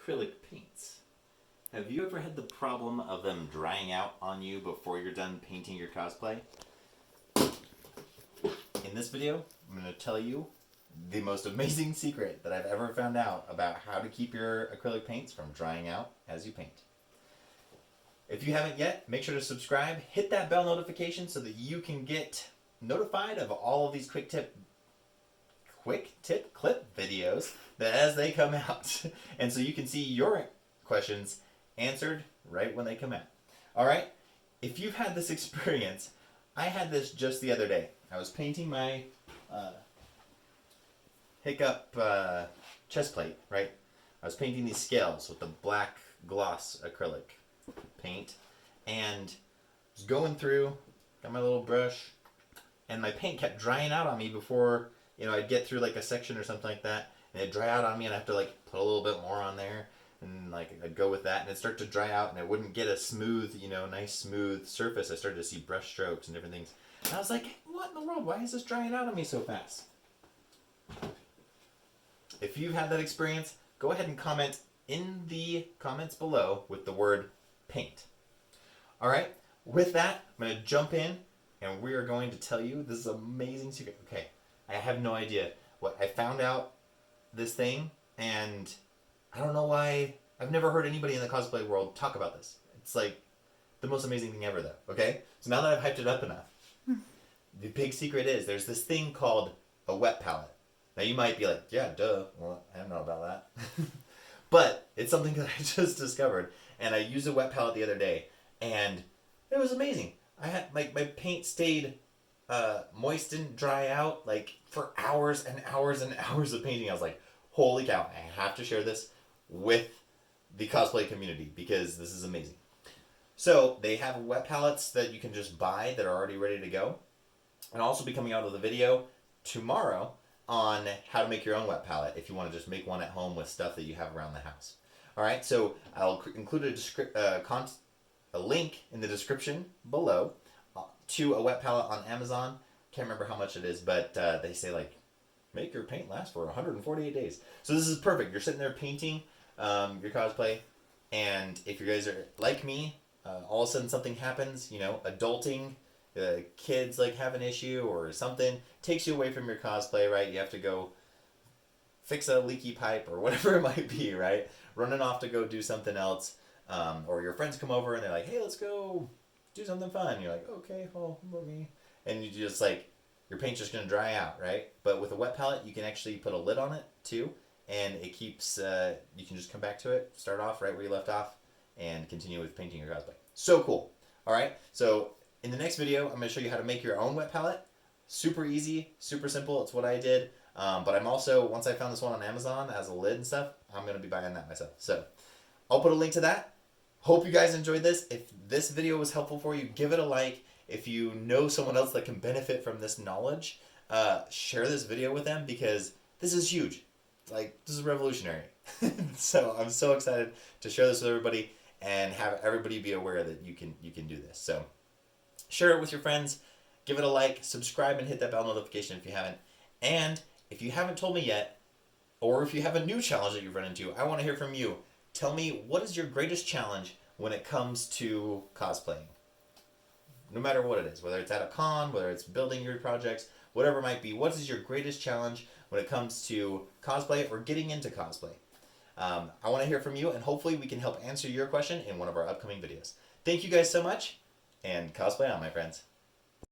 acrylic paints. Have you ever had the problem of them drying out on you before you're done painting your cosplay? In this video, I'm going to tell you the most amazing secret that I've ever found out about how to keep your acrylic paints from drying out as you paint. If you haven't yet, make sure to subscribe, hit that bell notification so that you can get notified of all of these quick tip clip videos that as they come out. And so you can see your questions answered right when they come out. All right, if you've had this experience, I had this just the other day. I was painting my hiccup chest plate, right? I was painting these scales with the black gloss acrylic paint and was going through, got my little brush, and my paint kept drying out on me before, I'd get through like a section or something like that, and it'd dry out on me and I'd have to like put a little bit more on there, and like I'd go with that and it'd start to dry out and I wouldn't get a smooth, nice smooth surface. I started to see brush strokes and different things. And I was like, what in the world? Why is this drying out on me so fast? If you've had that experience, go ahead and comment in the comments below with the word paint. All right, with that, I'm going to jump in and we are going to tell you this is an amazing secret. Okay, I have no idea what I found out this thing, and I don't know why. I've never heard anybody in the cosplay world talk about this. It's like the most amazing thing ever, though. Okay, so now that I've hyped it up enough, the big secret is there's this thing called a wet palette. Now you might be like, yeah, duh. Well, I don't know about that. But it's something that I just discovered, and I used a wet palette the other day, and it was amazing. I had my paint stayed moist, didn't dry out like for hours and hours and hours of painting. I was like, holy cow, I have to share this with the cosplay community because this is amazing. So they have wet palettes that you can just buy that are already ready to go. And I'll also be coming out with a video tomorrow on how to make your own wet palette if you want to just make one at home with stuff that you have around the house. All right, so I'll include a link in the description below to a wet palette on Amazon. Can't remember how much it is, but they say like make your paint last for 148 days. So this is perfect. You're sitting there painting your cosplay, and if you guys are like me, all of a sudden something happens, adulting, kids like have an issue or something, takes you away from your cosplay, right? You have to go fix a leaky pipe or whatever it might be, right? Running off to go do something else, or your friends come over and they're like, hey, let's go do something fun. You're like, okay, well, okay. And you just like, your paint's just going to dry out, right? But with a wet palette, you can actually put a lid on it too, and it keeps, you can just come back to it, start off right where you left off, and continue with painting your cosplay. So cool. All right, so in the next video, I'm going to show you how to make your own wet palette. Super easy, super simple. It's what I did. But I'm also, once I found this one on Amazon as a lid and stuff, I'm going to be buying that myself. So I'll put a link to that. Hope you guys enjoyed this. If this video was helpful for you, give it a like. If you know someone else that can benefit from this knowledge, share this video with them because this is huge. Like, this is revolutionary. So I'm so excited to share this with everybody and have everybody be aware that you can do this. So share it with your friends, give it a like, subscribe, and hit that bell notification if you haven't. And if you haven't told me yet, or if you have a new challenge that you've run into, I want to hear from you. Tell me, what is your greatest challenge when it comes to cosplaying? No matter what it is, whether it's at a con, whether it's building your projects, whatever it might be, what is your greatest challenge when it comes to cosplay or getting into cosplay? I want to hear from you, and hopefully we can help answer your question in one of our upcoming videos. Thank you guys so much, and cosplay on, my friends.